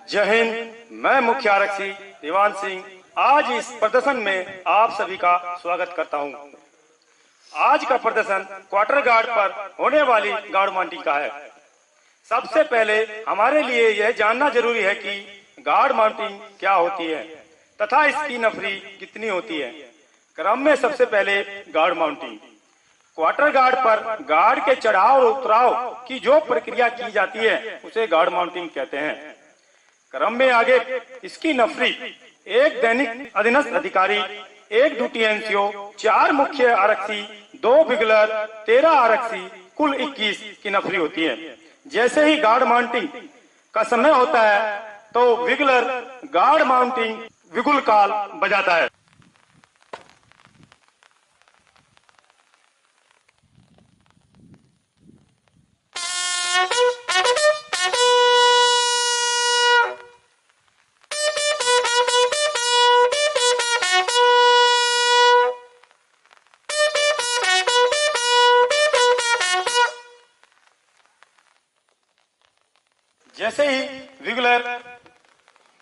जय हिंद। मैं मुख्य आरक्षी दीवान सिंह आज इस प्रदर्शन में आप सभी का स्वागत करता हूं। आज का प्रदर्शन क्वार्टर गार्ड पर होने वाली गार्ड माउंटिंग का है। सबसे पहले हमारे लिए यह जानना जरूरी है कि गार्ड माउंटिंग क्या होती है तथा इसकी नफरी कितनी होती है। क्रम में सबसे पहले गार्ड माउंटिंग। क्वार्टर गार्ड पर गार्ड के चढ़ाव और उतराव की जो प्रक्रिया की जाती है उसे गार्ड माउंटिंग कहते हैं। क्रम में आगे इसकी नफरी, एक दैनिक अधीनस्थ अधिकारी, एक ड्यूटी एनसीओ, 4 मुख्य आरक्षी, 2 बिगलर, 13 आरक्षी, कुल 21 की नफरी होती है। जैसे ही गार्ड माउंटिंग का समय होता है तो विगलर गार्ड माउंटिंग विगुल काल बजाता है। जैसे ही विगुलर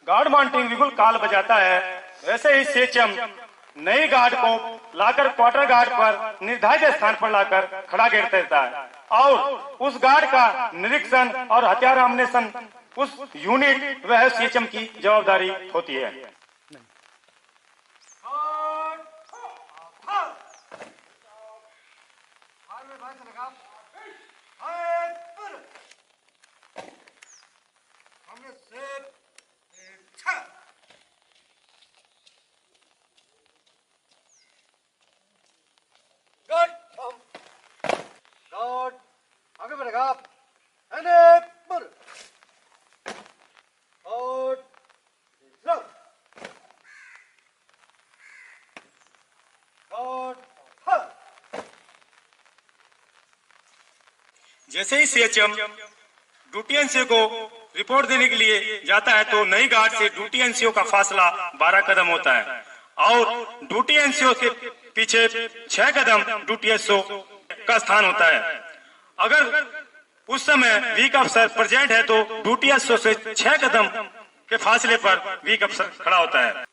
गार्ड माउंटिंग विगुल काल बजाता है वैसे ही सेचम नई गार्ड को लाकर क्वार्टर गार्ड पर निर्धारित स्थान पर लाकर खड़ा कर देता है और उस गार्ड का निरीक्षण और हथियार आमनेशन उस यूनिट वह सेचम की जवाबदारी होती है। आगे बढ़ेगा। जैसे ही सीएचएम ड्यूटी एनसीओ को रिपोर्ट देने के लिए जाता है तो नई गार्ड से ड्यूटी एनसीओ का फासला 12 कदम होता है और ड्यूटी एनसीओ के पीछे 6 कदम ड्यूटी एसओ का स्थान होता है। अगर उस समय वीक अफसर प्रेजेंट है तो ड्यूटी एसओ से 6 कदम के फासले पर वीक अफसर खड़ा होता है।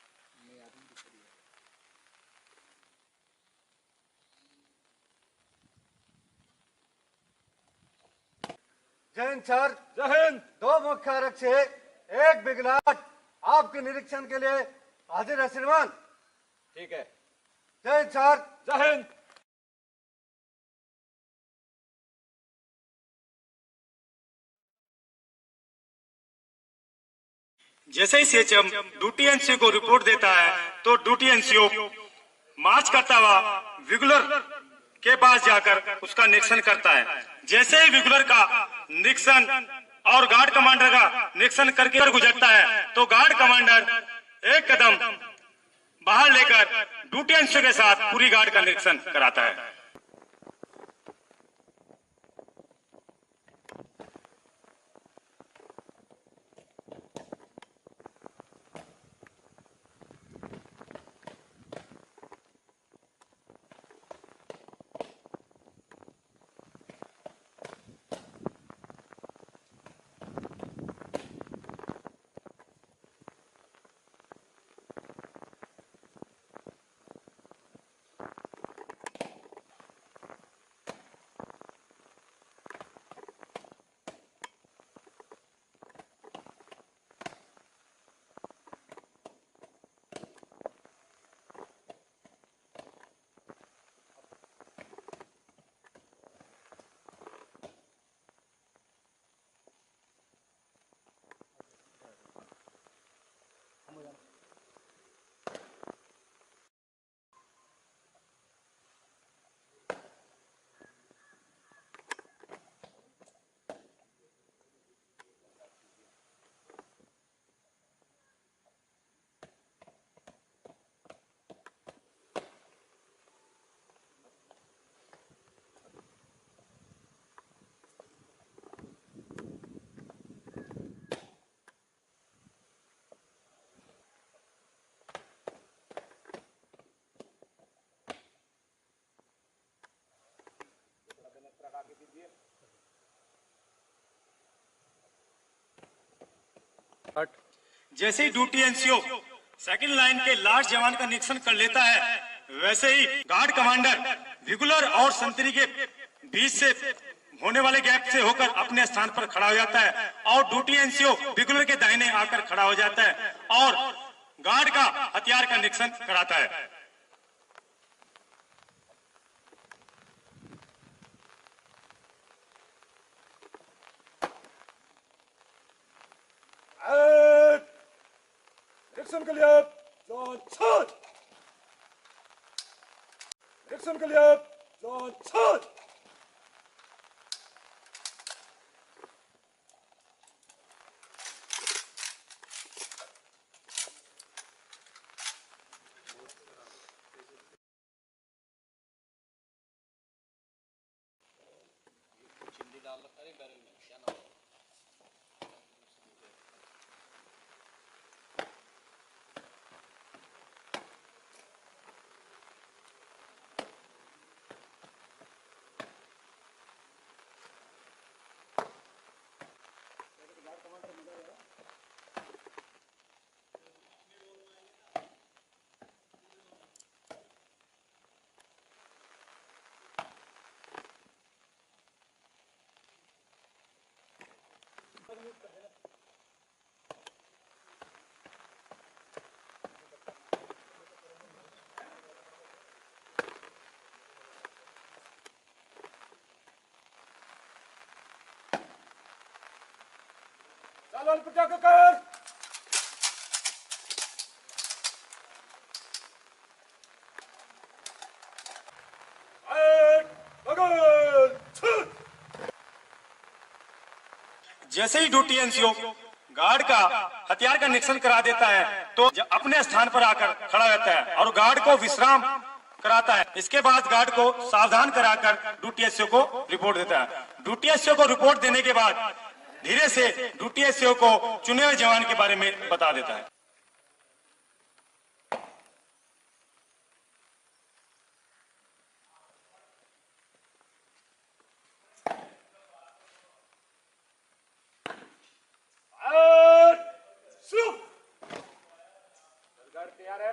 जय हिंद सर। जय हिंद। 2 मुख्य आरक्षी, 1 बिगलर आपके निरीक्षण के लिए हाजिर है श्रीमान। ठीक है। जय हिंद सर। जय हिंद। जैसे ही सीएचएम ड्यूटी एनसीओ को रिपोर्ट देता है तो ड्यूटी एनसीओ मार्च करता हुआ विगुलर के पास जाकर उसका निरीक्षण करता है। जैसे ही विगुलर का निरीक्षण और गार्ड कमांडर का निरीक्षण करके गुजरता है तो गार्ड कमांडर 1 कदम बाहर लेकर ड्यूटी एनसीओ के साथ पूरी गार्ड का निरीक्षण कराता है। जैसे ही ड्यूटी एनसीओ सेकंड लाइन के लास्ट जवान का निरीक्षण कर लेता है, वैसे ही गार्ड कमांडर रेगुलर और संतरी के बीच से होने वाले गैप से होकर अपने स्थान पर खड़ा हो जाता है और ड्यूटी एनसीओ रेगुलर के दाहिने आकर खड़ा हो जाता है और गार्ड का हथियार का निरीक्षण कराता है। निरीक्षण के लिए जॉन छत, निरीक्षण के लिए जॉन छत। चालन पटाखा कर। जैसे ही ड्यूटी एनसीओ गार्ड का हथियार का निरीक्षण करा देता है तो अपने स्थान पर आकर खड़ा रहता है और गार्ड को विश्राम कराता है। इसके बाद गार्ड को सावधान कराकर ड्यूटी एसओ को रिपोर्ट देता है। ड्यूटी एसओ को रिपोर्ट देने के बाद धीरे से ड्यूटी एसओ को चुने हुए जवान के बारे में बता देता है। तैयार है?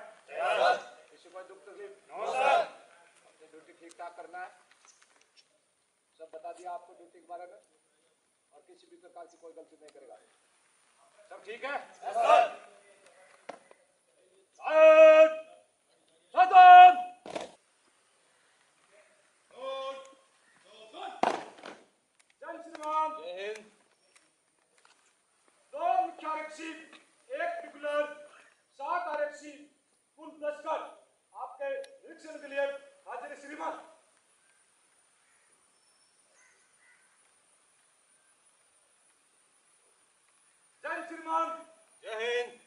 किसी को दुख तकलीफ? No sir. अपनी ड्यूटी ठीक ठाक करना है। सब बता दिया आपको ड्यूटी के बारे में और किसी भी प्रकार की कोई गलती नहीं करेगा। सब ठीक है? सर। सावधान। जय श्री राम। जय हिंद। दो मुख्य आरक्षी, एक रेगुलर, 7 आरक्षी, कुल 10 कर आपके निरीक्षण के लिए हाजिर श्रीमान। जय श्रीमान। जय हिंद।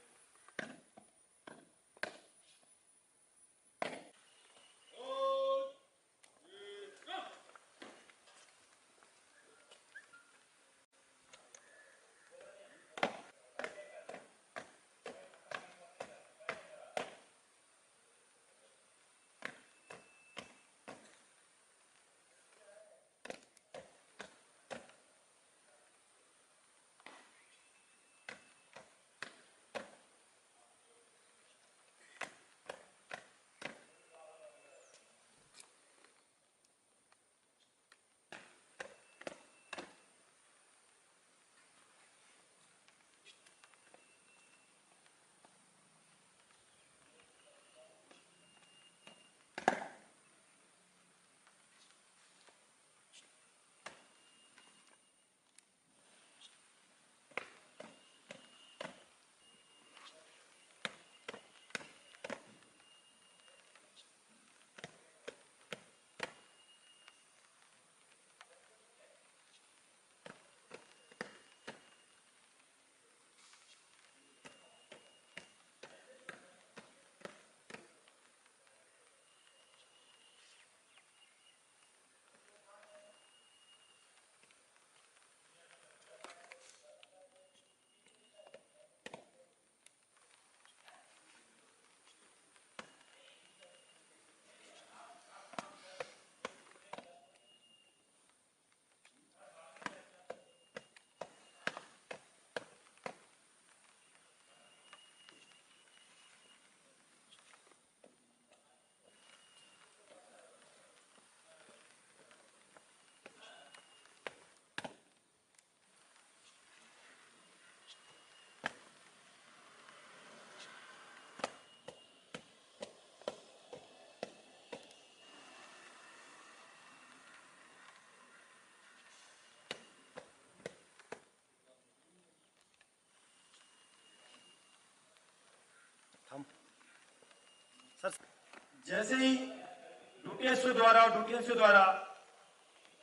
जैसे ही ड्यूटी एसओ द्वारा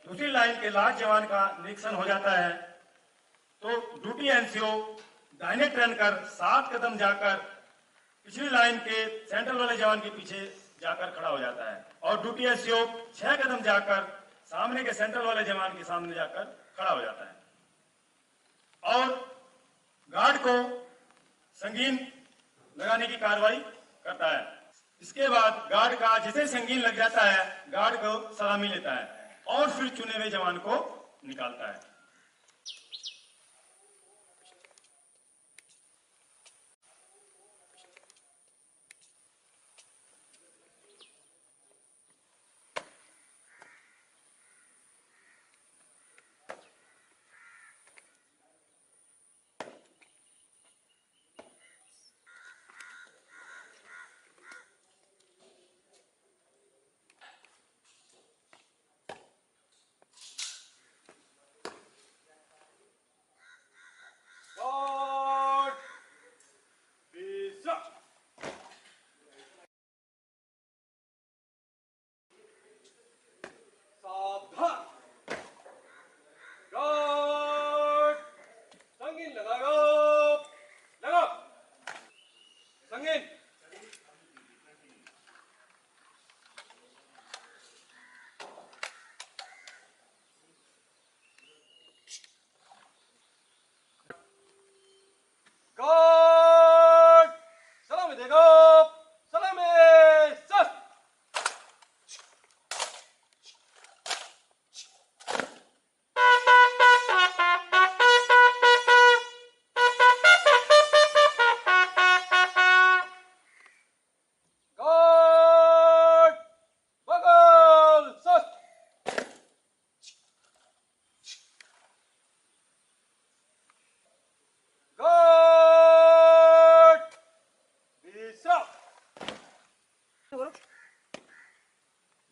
दूसरी लाइन के लास्ट जवान का निरीक्षण हो जाता है तो ड्यूटी एनसीओ दाहिने टर्न कर 7 कदम जाकर पिछली लाइन के सेंट्रल वाले जवान के पीछे जाकर खड़ा हो जाता है और ड्यूटी एसओ 6 कदम जाकर सामने के सेंट्रल वाले जवान के सामने जाकर खड़ा हो जाता है और गार्ड को संगीन लगाने की कार्रवाई करता है। इसके बाद गार्ड का जिसे संगीन लग जाता है गार्ड को सलामी लेता है और फिर चुने हुए जवान को निकालता है।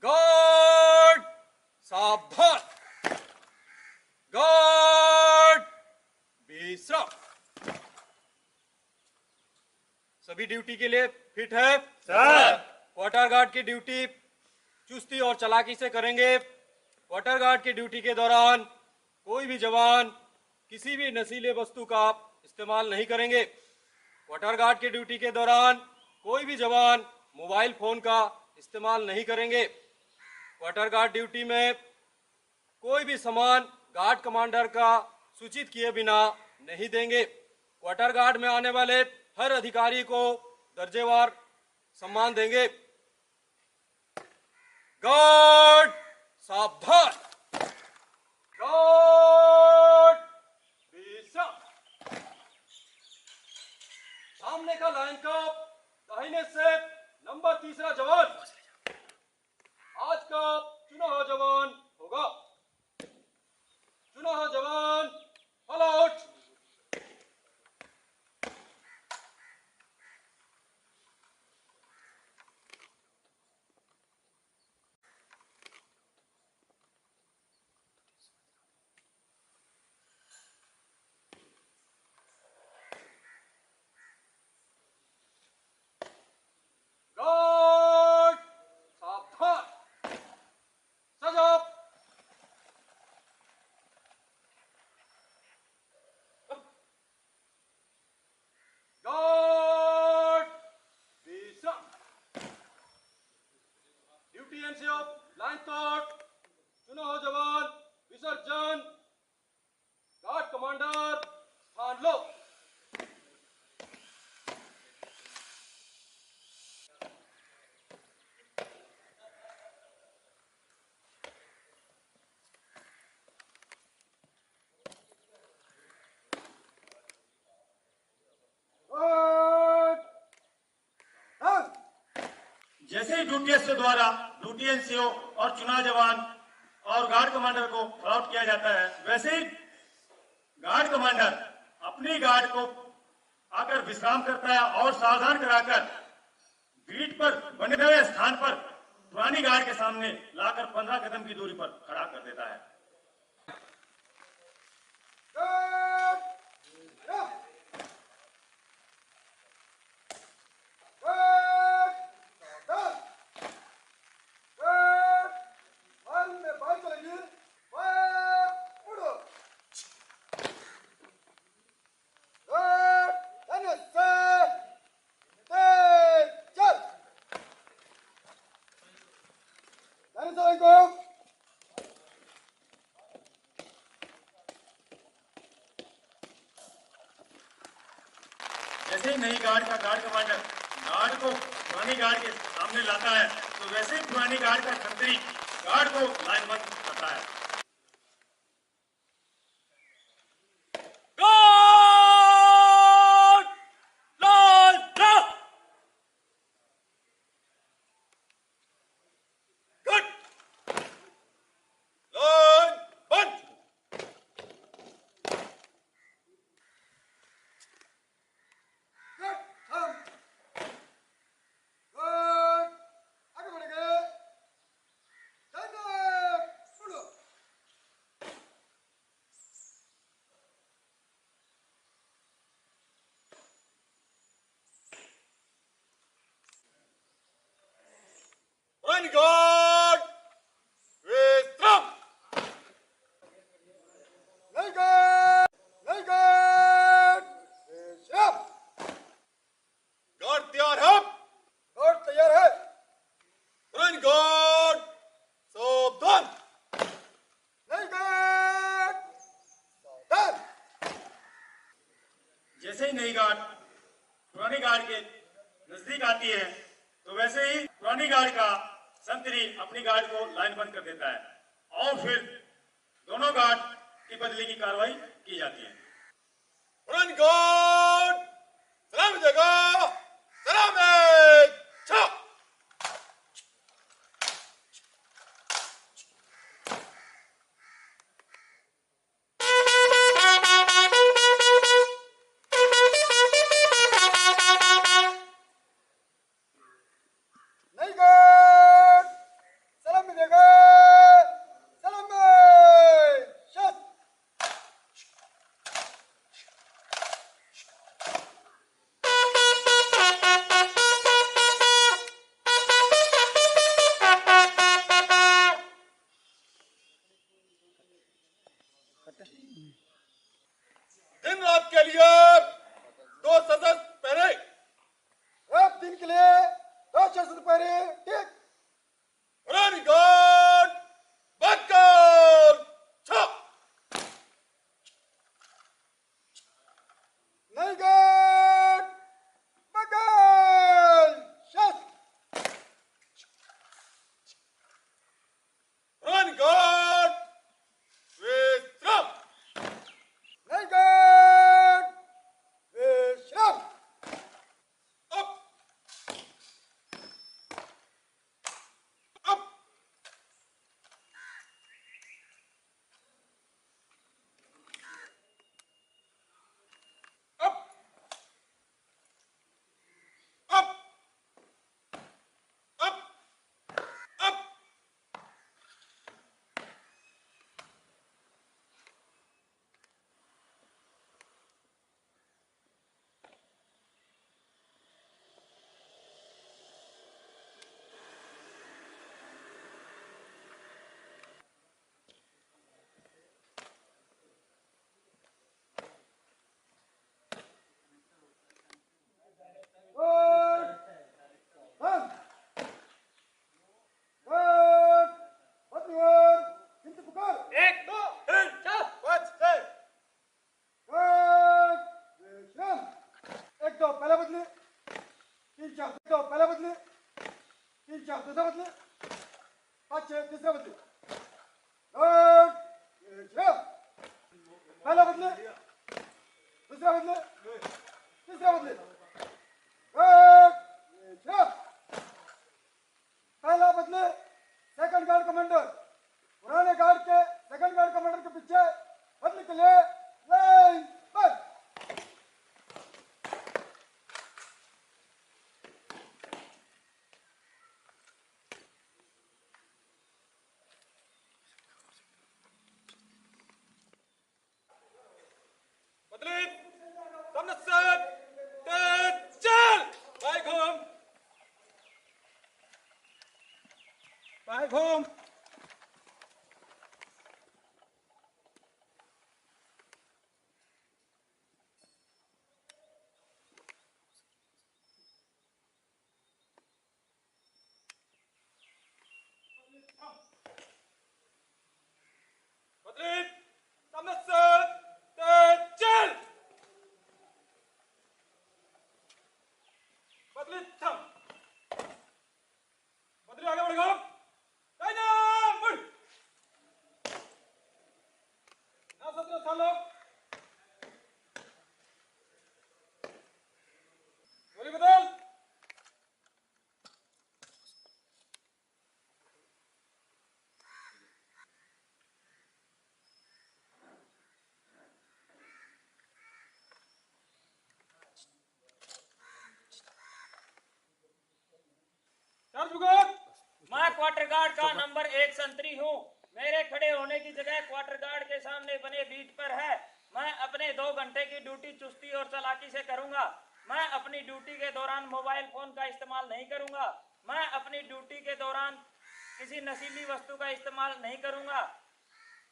गार्ड सावधान, गार्ड विश्राम। सभी ड्यूटी के लिए फिट है सर। क्वार्टर गार्ड की ड्यूटी चुस्ती और चालाकी से करेंगे। क्वार्टर गार्ड की ड्यूटी के दौरान कोई भी जवान किसी भी नशीले वस्तु का इस्तेमाल नहीं करेंगे। क्वार्टर गार्ड की ड्यूटी के दौरान कोई भी जवान मोबाइल फोन का इस्तेमाल नहीं करेंगे। क्वार्टर गार्ड ड्यूटी में कोई भी सामान गार्ड कमांडर का सूचित किए बिना नहीं देंगे। क्वार्टर गार्ड में आने वाले हर अधिकारी को दर्जेवार सम्मान देंगे। गार्ड सावधान, गार्ड विश्राम। सामने का लाइन का दाहिने से नंबर 3 जवान आज का चुना हुआ जवान होगा। चुना हुआ जवान ऑल आउट। गार्ड सावधान, सजाओ। गार्ड विश्राम। ड्यूटी एनसीओ लाइन थॉट चुना हो जवान विसर्जन। गार्ड कमांडर स्थान लो। जैसे ही ड्यूटी एसओ द्वारा ड्यूटी एनसीओ और चुनाव जवान और गार्ड कमांडर को आउट किया जाता है वैसे ही गार्ड कमांडर अपनी गार्ड को आकर विश्राम करता है और सावधान कराकर बीट पर बने हुए स्थान पर पुरानी गार्ड के सामने लाकर 15 कदम की दूरी पर खड़ा कर देता है। जैसे ही नई गार्ड का गार्ड कमांडर गार्ड को पुरानी गार्ड के सामने लाता है तो वैसे ही पुरानी गार्ड का खंतरी गार्ड को लाइनबंद करता है। Guard line up. Good. Line बंद। गुड, हम गुड, आगे बढ़ेंगे, धन्यवाद, सुनो। Run guard with drum. नहीं गए, नहीं गए, श्याम, गार्ड तैयार है। गार्ड तैयार है, रन गार्ड सावधान। नहीं गए, सावधान, जैसे ही नई गार्ड पुरानी गार्ड के नजदीक आती है तो वैसे ही पुरानी गार्ड का संतरी अपनी गार्ड को लाइनबंद कर देता है और फिर दोनों गार्ड की बदली की कार्रवाई की जाती है। रन गार्ड सलाम जगह सलाम छा। नहीं गए, सलाम मिलेगा, सलाम शत, दिन रात के लिए दो सशस्त्र पहरे। रात दिन के लिए दो शस्त्र पहरे, ठीक, रन गार्ड बकर छा। नहीं गए, बगल शत, रन गार्ड with drum. नहीं गए, विश्राम, Up. Up. Up. Up. Up. Up. Good, हम, गुड, बदलियर, हिंद पुकार, एक दो तीन चार पाँच छः। गुड, विश्राम, एक दो पहला बदले, तीन चार दो पहला बदले, तीन चार दूसरा बदले, पाँच छः तीसरा बदले, गुड, विश्राम, पहला बदले, दूसरा बदले, तीसरा बदले, गुड, विश्राम, पहला बदले, सेकंड गार्ड कमांडर, पुराने गार्ड के सेकंड गार्ड कमांडर के पीछे बदले के लिए लाइन बंद। बदली सामने से चल। Back home. Back home. बदली सामने से चल। मैं क्वार्टर गार्ड का नंबर 1 संतरी हूँ। मेरे खड़े होने की जगह क्वार्टर गार्ड के सामने बने बीट पर है। मैं अपने 2 घंटे की ड्यूटी चुस्ती और चालाकी से करूंगा। मैं अपनी ड्यूटी के दौरान मोबाइल फोन का इस्तेमाल नहीं करूंगा। मैं अपनी ड्यूटी के दौरान किसी नशीली वस्तु का इस्तेमाल नहीं करूंगा।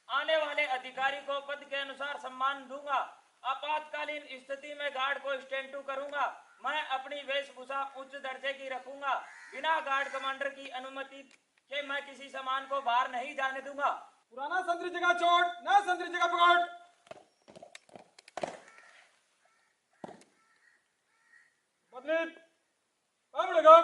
आने वाले अधिकारी को पद के अनुसार सम्मान दूंगा। आपातकालीन स्थिति में गार्ड को स्टैंड टू करूंगा। मैं अपनी वेशभूषा उच्च दर्जे की रखूंगा। बिना गार्ड कमांडर की अनुमति के मैं किसी सामान को बाहर नहीं जाने दूंगा। पुराना संतरी जगह छोड़, नया संतरी जगह पकड़। बदली, काम लगा।